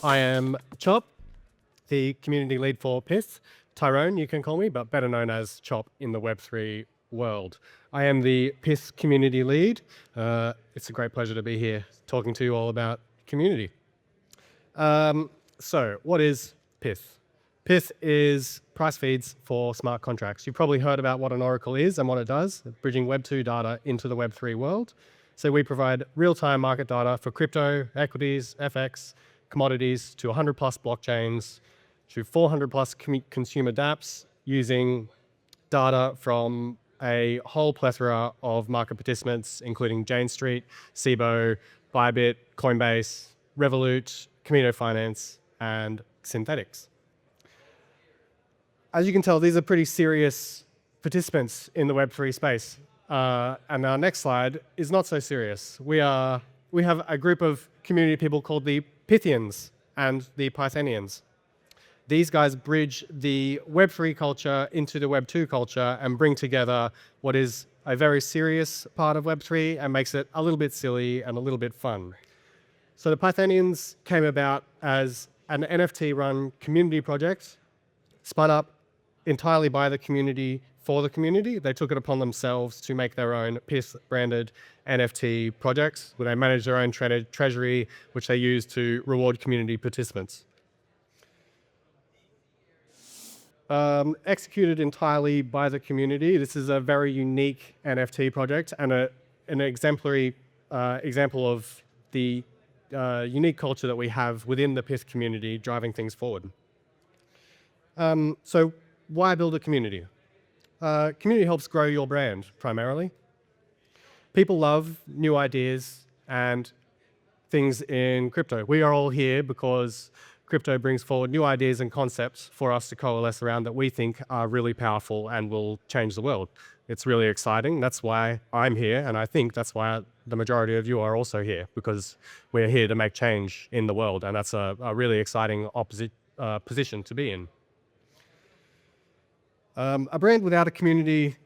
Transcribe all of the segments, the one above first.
I am Chop, the community lead for Pyth. Tyrone, you can call me, but better known as Chop in the Web3 world. I am the Pyth community lead. It's a great pleasure to be here talking to you all about community. So what is Pyth? Pyth is price feeds for smart contracts. You've probably heard about what an oracle is and what it does, bridging Web2 data into the Web3 world. So we provide real-time market data for crypto, equities, FX, commodities to 100 plus blockchains, to 400 plus consumer dApps using data from a whole plethora of market participants, including Jane Street, Cboe, Bybit, Coinbase, Revolut, Camino Finance, and Synthetics. As you can tell, these are pretty serious participants in the Web3 space. And our next slide is not so serious. We have a group of community people called the Pythians and the Pythenians. These guys bridge the Web3 culture into the Web2 culture and bring together what is a very serious part of Web3 and makes it a little bit silly and a little bit fun. So the Pythenians came about as an NFT-run community project, spun up entirely by the community for the community. They took it upon themselves to make their own Pyth-branded NFT projects, where they manage their own treasury, which they use to reward community participants. Executed entirely by the community, this is a very unique NFT project and an exemplary example of the unique culture that we have within the Pyth community driving things forward. So why build a community? Community helps grow your brand, primarily. People love new ideas and things in crypto. We are all here because crypto brings forward new ideas and concepts for us to coalesce around that we think are really powerful and will change the world. It's really exciting. That's why I'm here, and I think that's why the majority of you are also here, because we're here to make change in the world, and that's a really exciting position to be in. A brand without a community,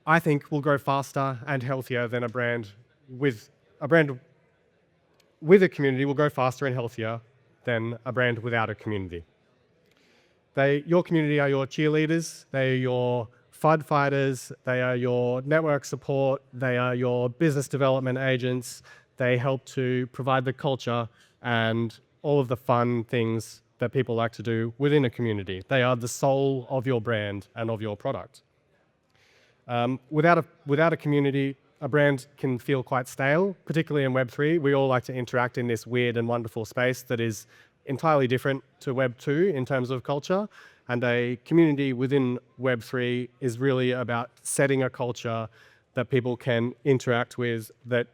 I think, will grow faster and healthier than a brand with a community will grow faster and healthier than a brand without a community. Your community are your cheerleaders, they are your FUD fighters, they are your network support, they are your business development agents, they help to provide the culture and all of the fun things that people like to do within a community. They are the soul of your brand and of your product. Without a community, a brand can feel quite stale, particularly in Web3. We all like to interact in this weird and wonderful space that is entirely different to Web2 in terms of culture. And a community within Web3 is really about setting a culture that people can interact with that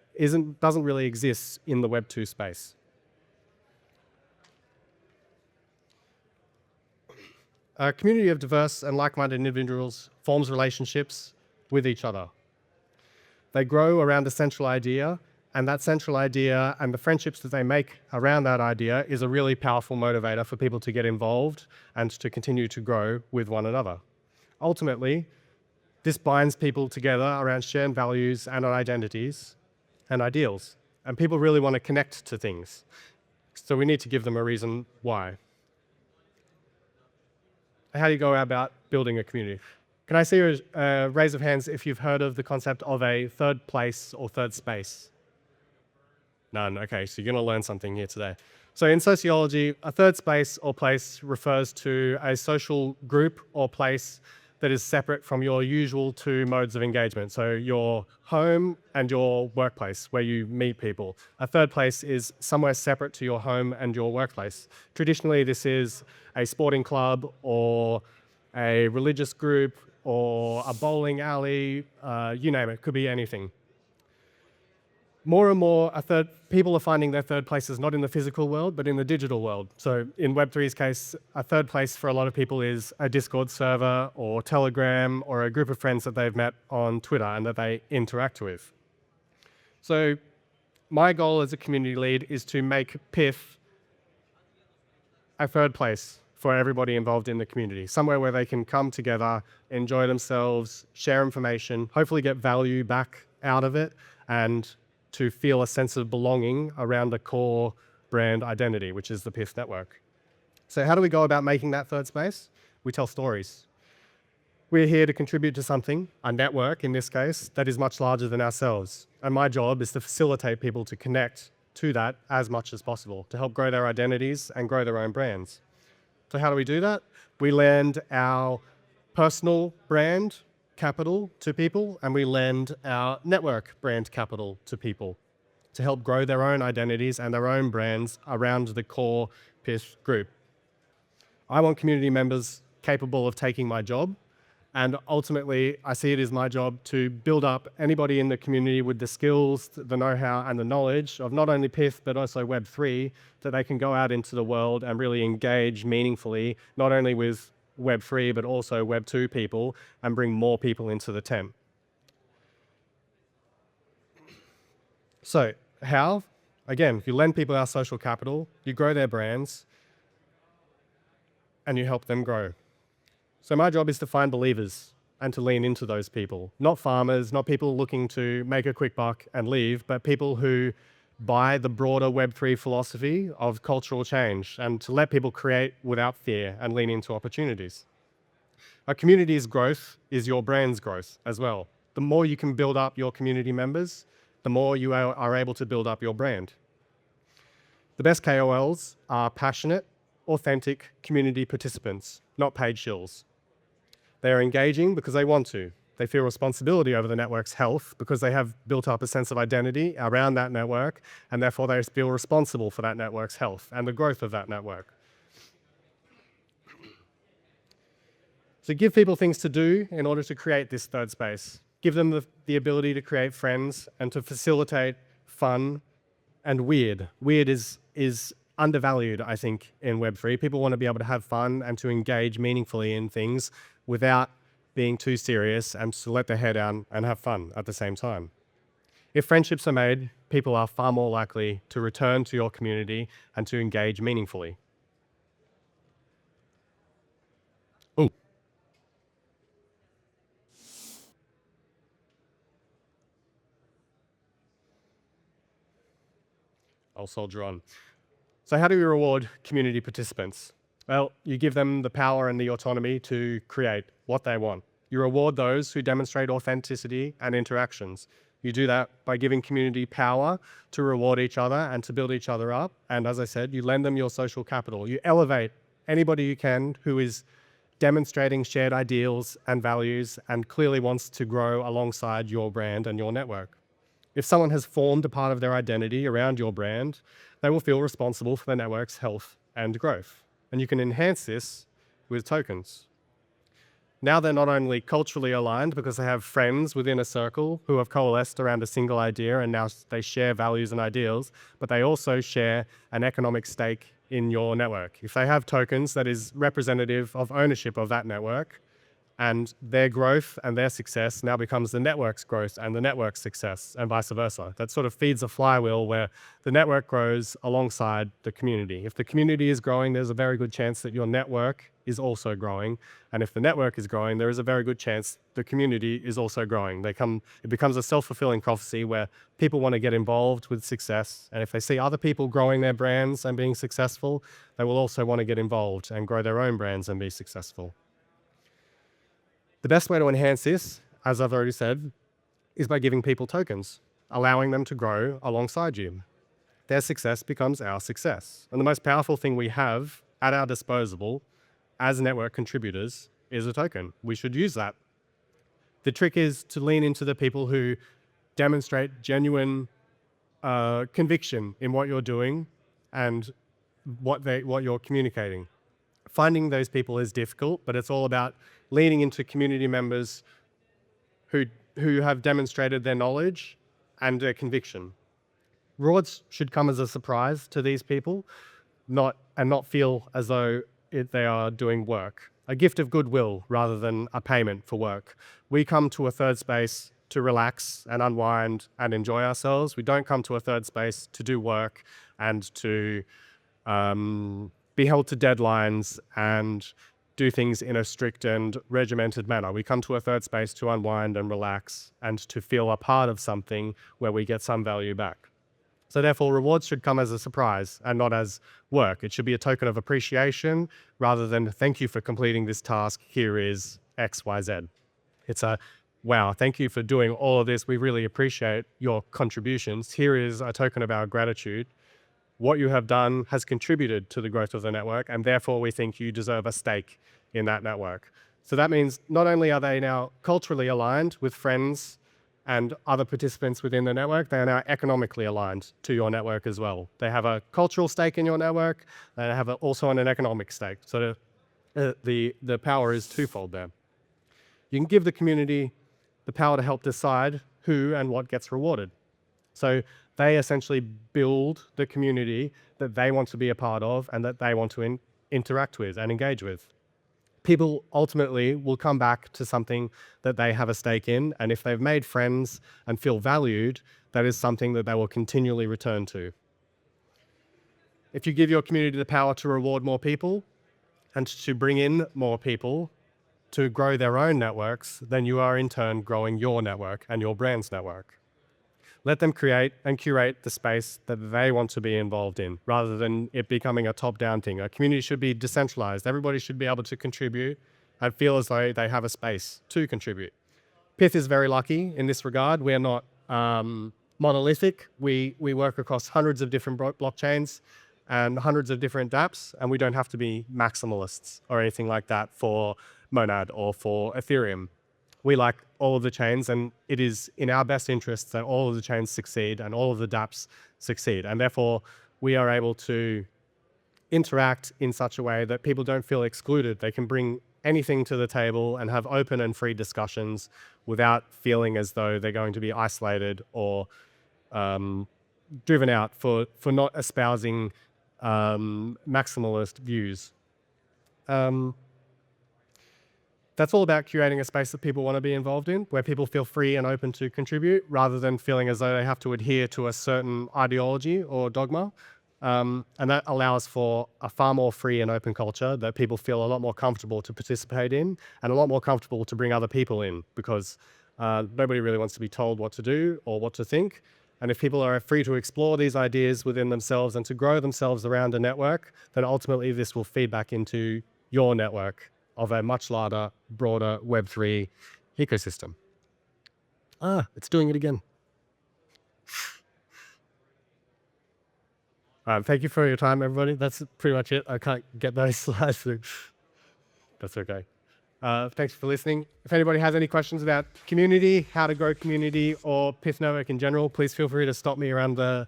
doesn't really exist in the Web2 space. A community of diverse and like-minded individuals forms relationships with each other. They grow around a central idea, and that central idea and the friendships that they make around that idea is a really powerful motivator for people to get involved and to continue to grow with one another. Ultimately, this binds people together around shared values and identities and ideals, and people really want to connect to things. So we need to give them a reason why. How do you go about building a community? Can I see a raise of hands if you've heard of the concept of a third place or third space? None. Okay, so you're going to learn something here today. So in sociology, a third space or place refers to a social group or place that is separate from your usual two modes of engagement. So your home and your workplace, where you meet people. A third place is somewhere separate to your home and your workplace. Traditionally, this is a sporting club or a religious group or a bowling alley, you name it, could be anything. More and more, people are finding their third places not in the physical world, but in the digital world. So in Web3's case, a third place for a lot of people is a Discord server or Telegram or a group of friends that they've met on Twitter and that they interact with. So my goal as a community lead is to make Pyth a third place for everybody involved in the community, somewhere where they can come together, enjoy themselves, share information, hopefully get value back out of it, and to feel a sense of belonging around a core brand identity, which is the Pyth network. So how do we go about making that third space? We tell stories. We're here to contribute to something, a network in this case, that is much larger than ourselves. And my job is to facilitate people to connect to that as much as possible, to help grow their identities and grow their own brands. So how do we do that? We lend our personal brand capital to people, and we lend our network brand capital to people to help grow their own identities and their own brands around the core Pyth group. I want community members capable of taking my job, and ultimately I see it as my job to build up anybody in the community with the skills, the know-how and the knowledge of not only Pyth but also Web3, that they can go out into the world and really engage meaningfully, not only with Web3 but also Web2 people, and bring more people into the tent. So how? Again, you lend people our social capital, you grow their brands, and you help them grow. So my job is to find believers and to lean into those people. Not farmers, not people looking to make a quick buck and leave, but people who buy the broader Web3 philosophy of cultural change, and to let people create without fear and lean into opportunities. A community's growth is your brand's growth as well. The more you can build up your community members, the more you are able to build up your brand. The best KOLs are passionate, authentic community participants, not paid shills. They are engaging because they want to. They feel responsibility over the network's health because they have built up a sense of identity around that network, and therefore they feel responsible for that network's health and the growth of that network. So give people things to do in order to create this third space. Give them the ability to create friends and to facilitate fun and weird. Weird is undervalued, I think, in Web3. People want to be able to have fun and to engage meaningfully in things without being too serious, and to let their hair down and have fun at the same time. If friendships are made, people are far more likely to return to your community and to engage meaningfully. Ooh. I'll soldier on. So how do we reward community participants? Well, you give them the power and the autonomy to create what they want. You reward those who demonstrate authenticity and interactions. You do that by giving community power to reward each other and to build each other up. And as I said, you lend them your social capital. You elevate anybody you can who is demonstrating shared ideals and values and clearly wants to grow alongside your brand and your network. If someone has formed a part of their identity around your brand, they will feel responsible for the network's health and growth. And you can enhance this with tokens. Now they're not only culturally aligned because they have friends within a circle who have coalesced around a single idea and now they share values and ideals, but they also share an economic stake in your network. If they have tokens that is representative of ownership of that network, and their growth and their success now becomes the network's growth and the network's success, and vice versa. That sort of feeds a flywheel where the network grows alongside the community. If the community is growing, there's a very good chance that your network is also growing. And if the network is growing, there is a very good chance the community is also growing. It becomes a self-fulfilling prophecy where people want to get involved with success. And if they see other people growing their brands and being successful, they will also want to get involved and grow their own brands and be successful. The best way to enhance this, as I've already said, is by giving people tokens, allowing them to grow alongside you. Their success becomes our success. And the most powerful thing we have at our disposal as network contributors is a token. We should use that. The trick is to lean into the people who demonstrate genuine conviction in what you're doing and what you're communicating. Finding those people is difficult, but it's all about leaning into community members who have demonstrated their knowledge and their conviction. Rewards should come as a surprise to these people, not feel as though they are doing work. A gift of goodwill rather than a payment for work. We come to a third space to relax and unwind and enjoy ourselves. We don't come to a third space to do work and to be held to deadlines and do things in a strict and regimented manner. We come to a third space to unwind and relax and to feel a part of something where we get some value back. So therefore, rewards should come as a surprise and not as work. It should be a token of appreciation rather than thank you for completing this task. Here is X, Y, Z. It's a, wow, thank you for doing all of this. We really appreciate your contributions. Here is a token of our gratitude. What you have done has contributed to the growth of the network, and therefore we think you deserve a stake in that network. So that means not only are they now culturally aligned with friends and other participants within the network, they are now economically aligned to your network as well. They have a cultural stake in your network, they have also an economic stake. So the power is twofold there. You can give the community the power to help decide who and what gets rewarded. So they essentially build the community that they want to be a part of and that they want to interact with and engage with. People ultimately will come back to something that they have a stake in, and if they've made friends and feel valued, that is something that they will continually return to. If you give your community the power to reward more people and to bring in more people to grow their own networks, then you are in turn growing your network and your brand's network. Let them create and curate the space that they want to be involved in, rather than it becoming a top-down thing. A community should be decentralized. Everybody should be able to contribute and feel as though they have a space to contribute. Pyth is very lucky in this regard. We're not monolithic. We work across hundreds of different blockchains and hundreds of different dApps, and we don't have to be maximalists or anything like that for Monad or for Ethereum. We like all of the chains, and it is in our best interests that all of the chains succeed and all of the dApps succeed. And therefore, we are able to interact in such a way that people don't feel excluded. They can bring anything to the table and have open and free discussions without feeling as though they're going to be isolated or driven out for not espousing maximalist views. That's all about curating a space that people want to be involved in, where people feel free and open to contribute, rather than feeling as though they have to adhere to a certain ideology or dogma. And that allows for a far more free and open culture that people feel a lot more comfortable to participate in and a lot more comfortable to bring other people in, because nobody really wants to be told what to do or what to think. And if people are free to explore these ideas within themselves and to grow themselves around a network, then ultimately this will feed back into your network of a much larger, broader Web3 ecosystem. It's doing it again. Thank you for your time, everybody. That's pretty much it. I can't get those slides through. That's okay. Thanks for listening. If anybody has any questions about community, how to grow community, or Pyth Network in general, please feel free to stop me around the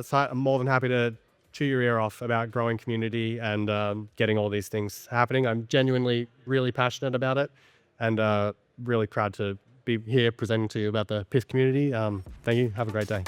site. I'm more than happy to chew your ear off about growing community and getting all these things happening. I'm genuinely really passionate about it, and really proud to be here presenting to you about the Pyth community. Thank you. Have a great day.